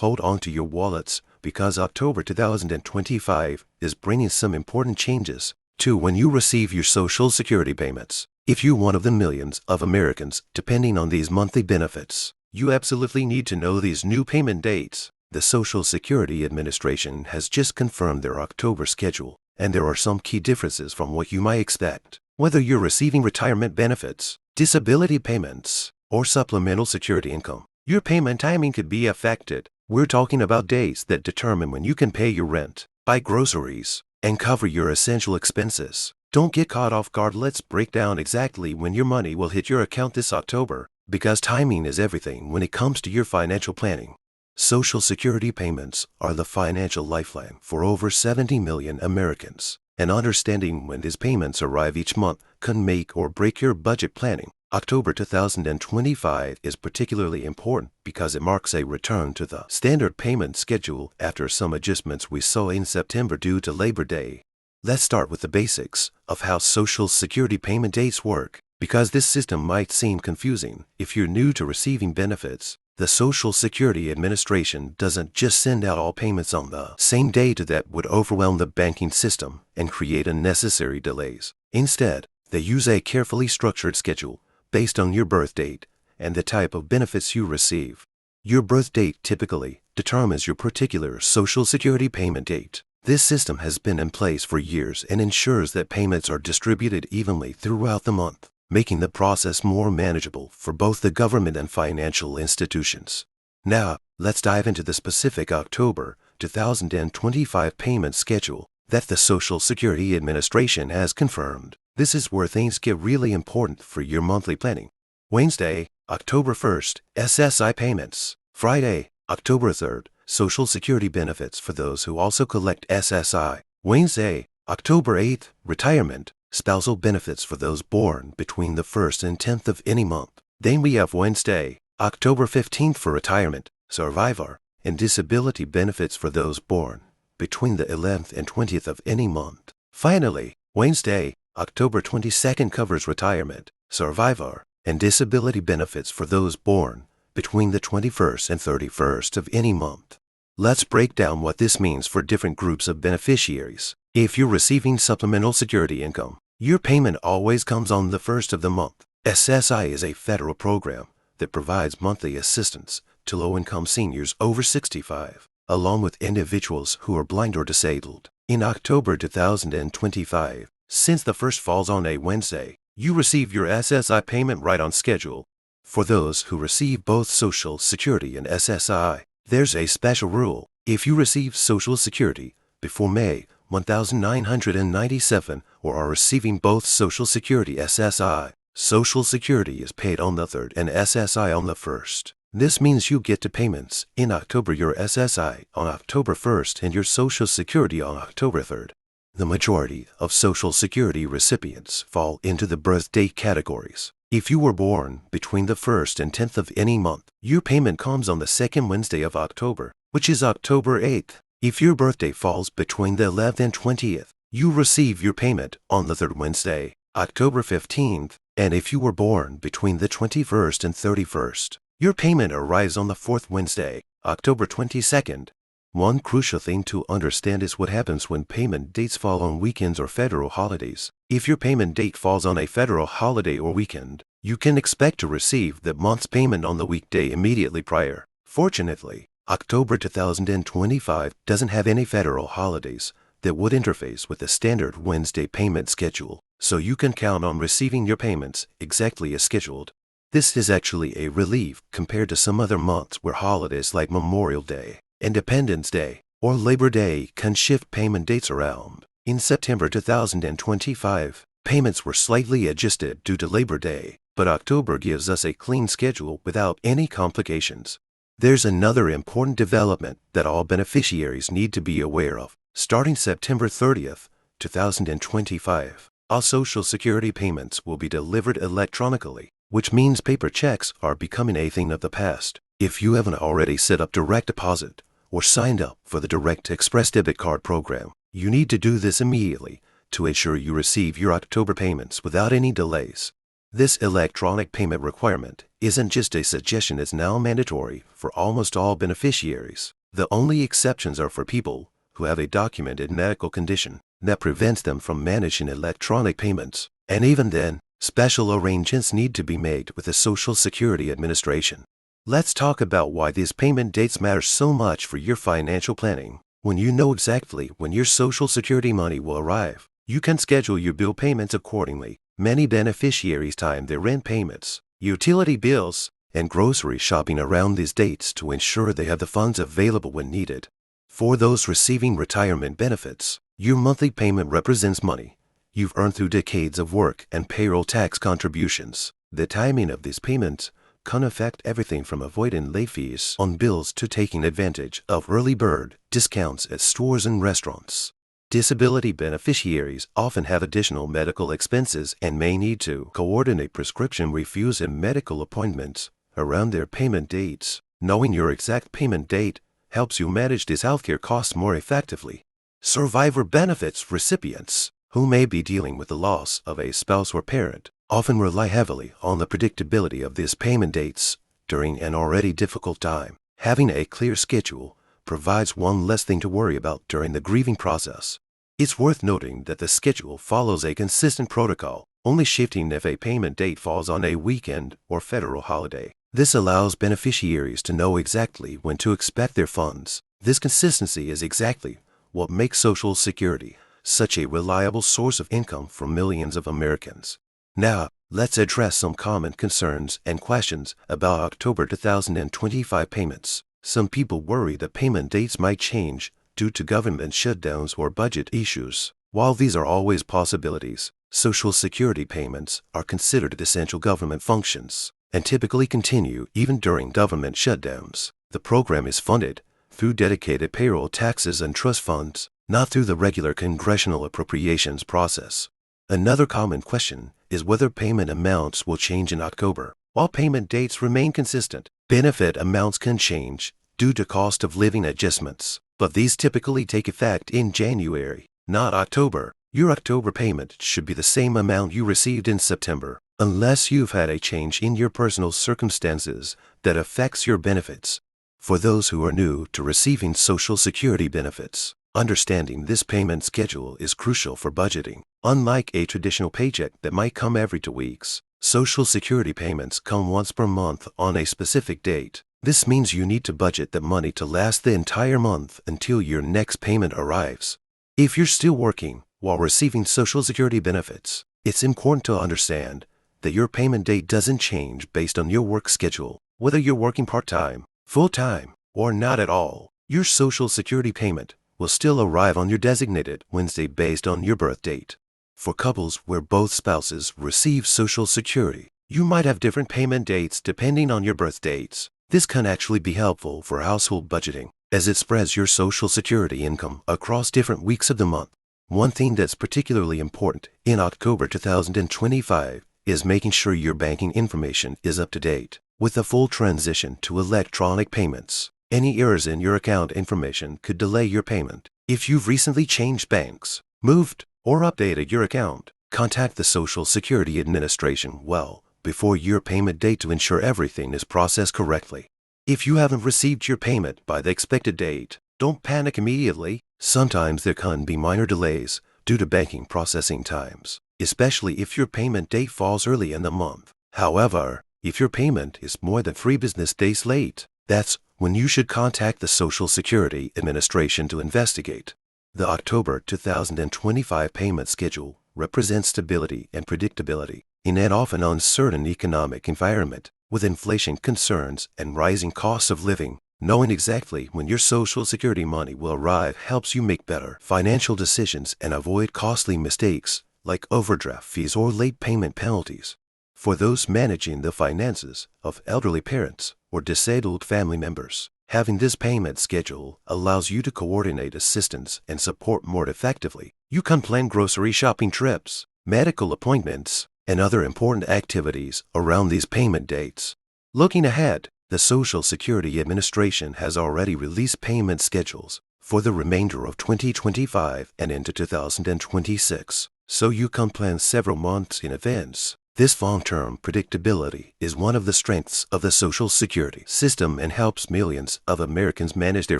hold on to your wallets because October 2025 is bringing some important changes to when you receive your Social Security payments. If you're one of the millions of Americans depending on these monthly benefits, you absolutely need to know these new payment dates. The Social Security Administration has just confirmed their October schedule, and there are some key differences from what you might expect. Whether you're receiving retirement benefits, disability payments, or supplemental security income, your payment timing could be affected. We're talking about days that determine when you can pay your rent, buy groceries, and cover your essential expenses. Don't get caught off guard. Let's break down exactly when your money will hit your account this October, because timing is everything when it comes to your financial planning. Social Security payments are the financial lifeline for over 70 million Americans, and understanding when these payments arrive each month can make or break your budget planning. October 2025 is particularly important because it marks a return to the standard payment schedule after some adjustments we saw in September due to Labor Day. Let's start with the basics of how Social Security payment dates work, because this system might seem confusing if you're new to receiving benefits. The Social Security Administration doesn't just send out all payments on the same day. That would overwhelm the banking system and create unnecessary delays. Instead, they use a carefully structured schedule based on your birth date and the type of benefits you receive. Your birth date typically determines your particular Social Security payment date. This system has been in place for years and ensures that payments are distributed evenly throughout the month, making the process more manageable for both the government and financial institutions. Now, let's dive into the specific October 2025 payment schedule that the Social Security Administration has confirmed. This is where things get really important for your monthly planning. Wednesday, October 1st, SSI payments. Friday, October 3rd, Social Security benefits for those who also collect SSI. Wednesday, October 8th, retirement, spousal benefits for those born between the 1st and 10th of any month. Then we have Wednesday, October 15th for retirement, survivor, and disability benefits for those born between the 11th and 20th of any month. Finally, Wednesday, October 22nd covers retirement, survivor, and disability benefits for those born between the 21st and 31st of any month. Let's break down what this means for different groups of beneficiaries. If you're receiving supplemental security income, your payment always comes on the 1st of the month. SSI is a federal program that provides monthly assistance to low-income seniors over 65, along with individuals who are blind or disabled. In October 2025, since the 1st falls on a Wednesday, you receive your SSI payment right on schedule. For those who receive both Social Security and SSI, there's a special rule. If you receive Social Security before May 1997 or are receiving both Social Security SSI, Social Security is paid on the 3rd and SSI on the 1st. This means you get to payments in October, your SSI on October 1st and your Social Security on October 3rd. The majority of Social Security recipients fall into the birth date categories. If you were born between the 1st and 10th of any month, your payment comes on the 2nd Wednesday of October, which is October 8th. If your birthday falls between the 11th and 20th, you receive your payment on the 3rd Wednesday, October 15th. And if you were born between the 21st and 31st, your payment arrives on the 4th Wednesday, October 22nd. One crucial thing to understand is what happens when payment dates fall on weekends or federal holidays. If your payment date falls on a federal holiday or weekend, you can expect to receive that month's payment on the weekday immediately prior. Fortunately, October 2025 doesn't have any federal holidays that would interface with the standard Wednesday payment schedule, so you can count on receiving your payments exactly as scheduled. This is actually a relief compared to some other months where holidays like Memorial Day, Independence Day, or Labor Day can shift payment dates around. In September 2025, payments were slightly adjusted due to Labor Day, but October gives us a clean schedule without any complications. There's another important development that all beneficiaries need to be aware of. Starting September 30th, 2025, all Social Security payments will be delivered electronically, which means paper checks are becoming a thing of the past. If you haven't already set up direct deposit or signed up for the Direct Express debit card program, you need to do this immediately to ensure you receive your October payments without any delays. This electronic payment requirement isn't just a suggestion, it's now mandatory for almost all beneficiaries. The only exceptions are for people who have a documented medical condition that prevents them from managing electronic payments. And even then, special arrangements need to be made with the Social Security Administration. Let's talk about why these payment dates matter so much for your financial planning. When you know exactly when your Social Security money will arrive, you can schedule your bill payments accordingly. Many beneficiaries time their rent payments, utility bills, and grocery shopping around these dates to ensure they have the funds available when needed. For those receiving retirement benefits, your monthly payment represents money you've earned through decades of work and payroll tax contributions. The timing of these payments can affect everything from avoiding late fees on bills to taking advantage of early bird discounts at stores and restaurants. Disability beneficiaries often have additional medical expenses and may need to coordinate prescription reviews and medical appointments around their payment dates. Knowing your exact payment date helps you manage these healthcare costs more effectively. Survivor benefits recipients who may be dealing with the loss of a spouse or parent often rely heavily on the predictability of these payment dates during an already difficult time. Having a clear schedule provides one less thing to worry about during the grieving process. It's worth noting that the schedule follows a consistent protocol, only shifting if a payment date falls on a weekend or federal holiday. This allows beneficiaries to know exactly when to expect their funds. This consistency is exactly what makes Social Security such a reliable source of income for millions of Americans. Now, let's address some common concerns and questions about October 2025 payments. Some people worry that payment dates might change due to government shutdowns or budget issues. While these are always possibilities, Social Security payments are considered essential government functions and typically continue even during government shutdowns. The program is funded through dedicated payroll taxes and trust funds, not through the regular congressional appropriations process. Another common question is whether payment amounts will change in October. While payment dates remain consistent, benefit amounts can change due to cost of living adjustments, but these typically take effect in January, not October. Your October payment should be the same amount you received in September, unless you've had a change in your personal circumstances that affects your benefits. For those who are new to receiving Social Security benefits, understanding this payment schedule is crucial for budgeting. Unlike a traditional paycheck that might come every 2 weeks, Social Security payments come once per month on a specific date. This means you need to budget the money to last the entire month until your next payment arrives. If you're still working while receiving Social Security benefits, it's important to understand that your payment date doesn't change based on your work schedule. Whether you're working part-time, full-time, or not at all, your Social Security payment will still arrive on your designated Wednesday based on your birth date. For couples where both spouses receive Social Security, you might have different payment dates depending on your birth dates. This can actually be helpful for household budgeting, as it spreads your Social Security income across different weeks of the month. One thing that's particularly important in October 2025 is making sure your banking information is up to date. With the full transition to electronic payments, any errors in your account information could delay your payment. If you've recently changed banks, moved, or updated your account, contact the Social Security Administration well before your payment date to ensure everything is processed correctly. If you haven't received your payment by the expected date, don't panic immediately. Sometimes there can be minor delays due to banking processing times, especially if your payment date falls early in the month. However, if your payment is more than 3 business days late, that's when you should contact the Social Security Administration to investigate. The October 2025 payment schedule represents stability and predictability in an often uncertain economic environment. With inflation concerns and rising costs of living, knowing exactly when your Social Security money will arrive helps you make better financial decisions and avoid costly mistakes like overdraft fees or late payment penalties. For those managing the finances of elderly parents or disabled family members, having this payment schedule allows you to coordinate assistance and support more effectively. You can plan grocery shopping trips, medical appointments, and other important activities around these payment dates. Looking ahead, the Social Security Administration has already released payment schedules for the remainder of 2025 and into 2026, so you can plan several months in advance. This long-term predictability is one of the strengths of the Social Security system and helps millions of Americans manage their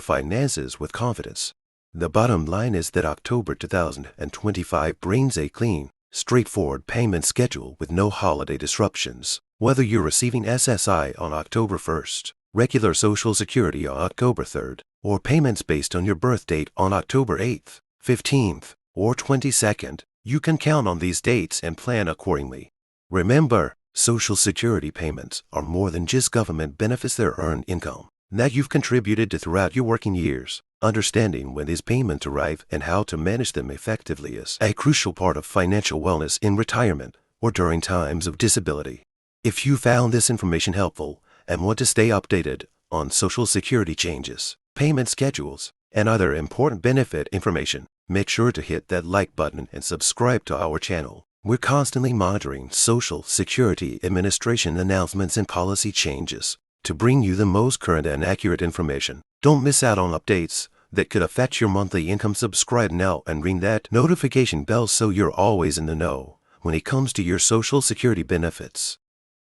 finances with confidence. The bottom line is that October 2025 brings a clean, straightforward payment schedule with no holiday disruptions. Whether you're receiving SSI on October 1st, regular Social Security on October 3rd, or payments based on your birth date on October 8th, 15th, or 22nd, you can count on these dates and plan accordingly. Remember, Social Security payments are more than just government benefits. They're earned income that you've contributed to throughout your working years. Understanding when these payments arrive and how to manage them effectively is a crucial part of financial wellness in retirement or during times of disability. If you found this information helpful and want to stay updated on Social Security changes, payment schedules, and other important benefit information, make sure to hit that like button and subscribe to our channel. We're constantly monitoring Social Security Administration announcements and policy changes to bring you the most current and accurate information. Don't miss out on updates that could affect your monthly income. Subscribe now and ring that notification bell so you're always in the know when it comes to your Social Security benefits.